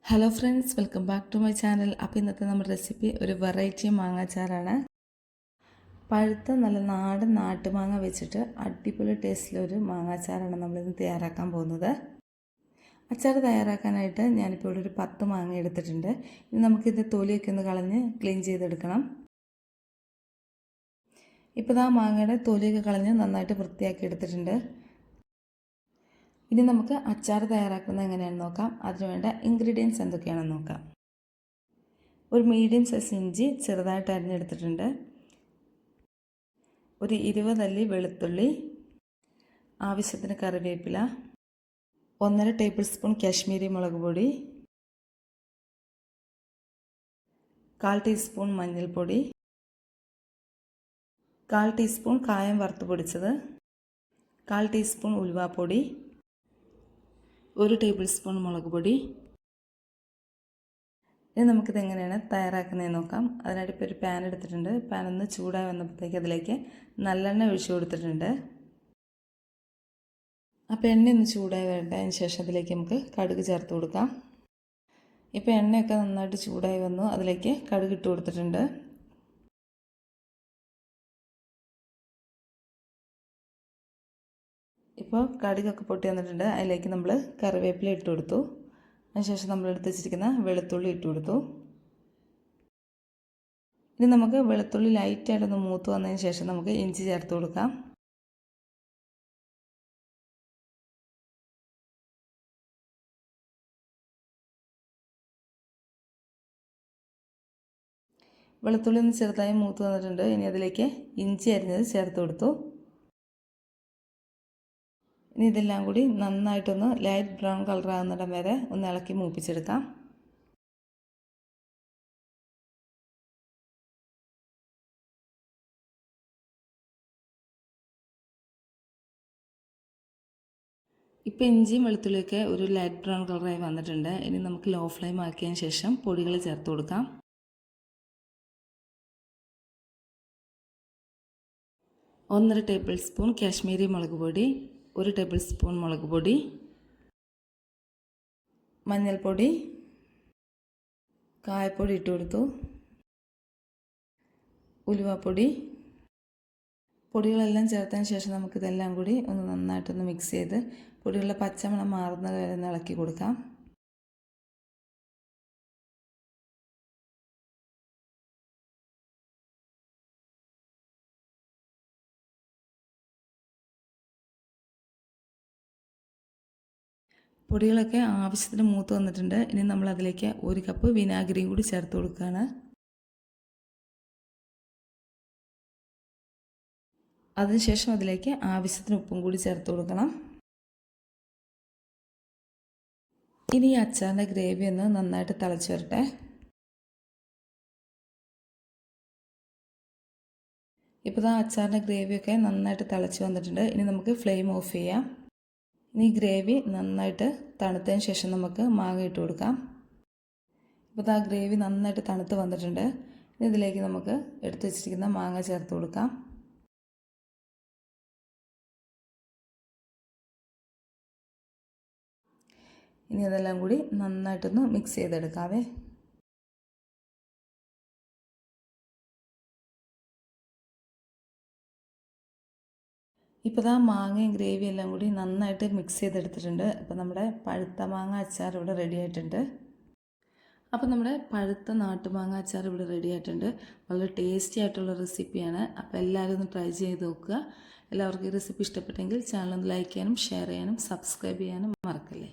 Hello friends, welcome back to my channel. അപ്പോൾ ഇന്നത്തെ നമ്മുടെ റെസിപ്പി ഒരു വെറൈറ്റി മാങ്ങാച്ചാറാണ്. പഴുത്ത നല്ല നാടൻ നാട്ടുമാങ്ങ വെച്ചിട്ട് അടിപൊളി ടേസ്റ്റിലൊരു മാങ്ങാച്ചാറാണ് നമ്മളിന്ന് തയ്യാറാക്കാൻ പോകുന്നത്. അച്ചാർ തയ്യാറാക്കാനായിട്ട് ഞാനിപ്പോൾ ഇവിടെ ഒരു 10 മാങ്ങ എടുത്തിട്ടുണ്ട്. ഇനി നമുക്കിത് തൊലിയൊക്കെ ഒന്ന് കളഞ്ഞ് ക്ലീൻ ചെയ്തെടുക്കണം. ഇപ്പോൾ ആ മാങ്ങയുടെ തൊലിയൊക്കെ കളഞ്ഞ് നന്നായിട്ട് വൃത്തിയാക്കി എടുത്തിട്ടുണ്ട്. ഇനി നമുക്ക് അച്ചാർ തയ്യാറാക്കുന്നത് എങ്ങനെയാണെന്ന് നോക്കാം. അതിനുവേണ്ട ഇൻഗ്രീഡിയൻസ് എന്തൊക്കെയാണെന്ന് നോക്കാം. ഒരു മീഡിയം സൈസ് ഇഞ്ചി ചെറുതായിട്ട് അരിഞ്ഞെടുത്തിട്ടുണ്ട്. ഒരു 20 അല്ലി വെളുത്തുള്ളി, ആവശ്യത്തിന് കറിവേപ്പില, 1.5 ടേബിൾ സ്പൂൺ കാശ്മീരി മുളക് പൊടി, 1/4 ടീസ്പൂൺ മഞ്ഞൾപ്പൊടി, 1/4 ടീസ്പൂൺ കായം വറുത്ത് പൊടിച്ചത്, 1/4 ടീസ്പൂൺ ഉലുവാപ്പൊടി, 1 ടേബിൾ സ്പൂൺ മുളക് പൊടി. ഇനി നമുക്കിത് എങ്ങനെയാണ് തയ്യാറാക്കുന്നതെന്ന് നോക്കാം. അതിനായിട്ട് ഇപ്പോൾ ഒരു പാൻ എടുത്തിട്ടുണ്ട്. പാൻ ഒന്ന് ചൂടായി വന്നപ്പോഴത്തേക്ക് അതിലേക്ക് നല്ലെണ്ണ ഒഴിച്ചു കൊടുത്തിട്ടുണ്ട്. അപ്പോൾ എണ്ണ ഒന്ന് ചൂടായി വരട്ടെ. അതിന് ശേഷം അതിലേക്ക് നമുക്ക് കടുക് ചേർത്ത് കൊടുക്കാം. ഇപ്പോൾ എണ്ണയൊക്കെ നന്നായിട്ട് ചൂടായി വന്നു. അതിലേക്ക് കടുക് ഇട്ട് കൊടുത്തിട്ടുണ്ട്. ഇപ്പോൾ കടുകൊക്കെ പൊട്ടി വന്നിട്ടുണ്ട്. അതിലേക്ക് നമ്മൾ കറിവേപ്പില ഇട്ട് കൊടുത്തു. അതിനുശേഷം നമ്മൾ എടുത്ത് വെച്ചിരിക്കുന്ന വെളുത്തുള്ളി ഇട്ട് കൊടുത്തു. ഇനി നമുക്ക് വെളുത്തുള്ളി ലൈറ്റായിട്ടൊന്ന് മൂത്ത് വന്നതിന് ശേഷം നമുക്ക് ഇഞ്ചി ചേർത്ത് കൊടുക്കാം. വെളുത്തുള്ളി ഒന്ന് ചെറുതായി മൂത്ത് വന്നിട്ടുണ്ട്. ഇനി അതിലേക്ക് ഇഞ്ചി അരിഞ്ഞത് ചേർത്ത് കൊടുത്തു. ഇനി ഇതെല്ലാം കൂടി നന്നായിട്ടൊന്ന് ലൈറ്റ് ബ്രൗൺ കളർ ആകുന്നിടം വരെ ഒന്ന് ഇളക്കി മൂപ്പിച്ചെടുക്കാം. ഇപ്പോൾ ഇഞ്ചിയും വെളുത്തുള്ളിയൊക്കെ ഒരു ലൈറ്റ് ബ്രൗൺ കളറായി വന്നിട്ടുണ്ട്. ഇനി നമുക്ക് ലോ ഫ്ലെയിം ആക്കിയതിന് ശേഷം പൊടികൾ ചേർത്ത് കൊടുക്കാം. 1.5 ടേബിൾ സ്പൂൺ കാശ്മീരി മുളക് പൊടി, 1 ടേബിൾ സ്പൂൺ മുളക് പൊടി, മഞ്ഞൾപ്പൊടി, കായപ്പൊടി ഇട്ട് കൊടുത്തു, ഉലുവാപ്പൊടി. പൊടികളെല്ലാം ചേർത്തതിന് ശേഷം നമുക്കിതെല്ലാം കൂടി ഒന്ന് നന്നായിട്ടൊന്ന് മിക്സ് ചെയ്ത് പൊടികളുടെ പച്ചമണം മാറുന്നത് വരെ ഒന്ന് ഇളക്കി കൊടുക്കാം. പൊടികളൊക്കെ ആവശ്യത്തിന് മൂത്ത് വന്നിട്ടുണ്ട്. ഇനി നമ്മൾ അതിലേക്ക് 1 കപ്പ് വിനാഗിരിയും കൂടി ചേർത്ത് കൊടുക്കുകയാണ്. അതിനുശേഷം അതിലേക്ക് ആവശ്യത്തിന് ഉപ്പും കൂടി ചേർത്ത് കൊടുക്കണം. ഇനി ഈ അച്ചാറിൻ്റെ ഗ്രേവി ഒന്ന് നന്നായിട്ട് തിളച്ച് വരട്ടെ. ഇപ്പോൾ ആ അച്ചാറിൻ്റെ ഗ്രേവിയൊക്കെ നന്നായിട്ട് തിളച്ച് വന്നിട്ടുണ്ട്. ഇനി നമുക്ക് ഫ്ലെയിം ഓഫ് ചെയ്യാം. ഇനി ഗ്രേവി നന്നായിട്ട് തണുത്തതിന് ശേഷം നമുക്ക് മാങ്ങ ഇട്ട് കൊടുക്കാം. ഇപ്പോൾ ആ ഗ്രേവി നന്നായിട്ട് തണുത്ത് വന്നിട്ടുണ്ട്. ഇനി ഇതിലേക്ക് നമുക്ക് എടുത്ത് വെച്ചിരിക്കുന്ന മാങ്ങ ചേർത്ത് കൊടുക്കാം. ഇനി അതെല്ലാം കൂടി നന്നായിട്ടൊന്ന് മിക്സ് ചെയ്തെടുക്കാവേ. ഇപ്പോൾ ആ മാങ്ങയും ഗ്രേവിയും എല്ലാം കൂടി നന്നായിട്ട് മിക്സ് ചെയ്തെടുത്തിട്ടുണ്ട്. അപ്പോൾ നമ്മുടെ പഴുത്ത മാങ്ങ അച്ചാർ ഇവിടെ റെഡി ആയിട്ടുണ്ട്. അപ്പോൾ നമ്മുടെ പഴുത്ത നാട്ടുമാങ്ങ അച്ചാർ ഇവിടെ റെഡി ആയിട്ടുണ്ട്. വളരെ ടേസ്റ്റി ആയിട്ടുള്ള റെസിപ്പിയാണ്. അപ്പോൾ എല്ലാവരും ഒന്ന് ട്രൈ ചെയ്ത് നോക്കുക. എല്ലാവർക്കും ഈ റെസിപ്പി ഇഷ്ടപ്പെട്ടെങ്കിൽ ചാനൽ ഒന്ന് ലൈക്ക് ചെയ്യാനും ഷെയർ ചെയ്യാനും സബ്സ്ക്രൈബ് ചെയ്യാനും മറക്കല്ലേ.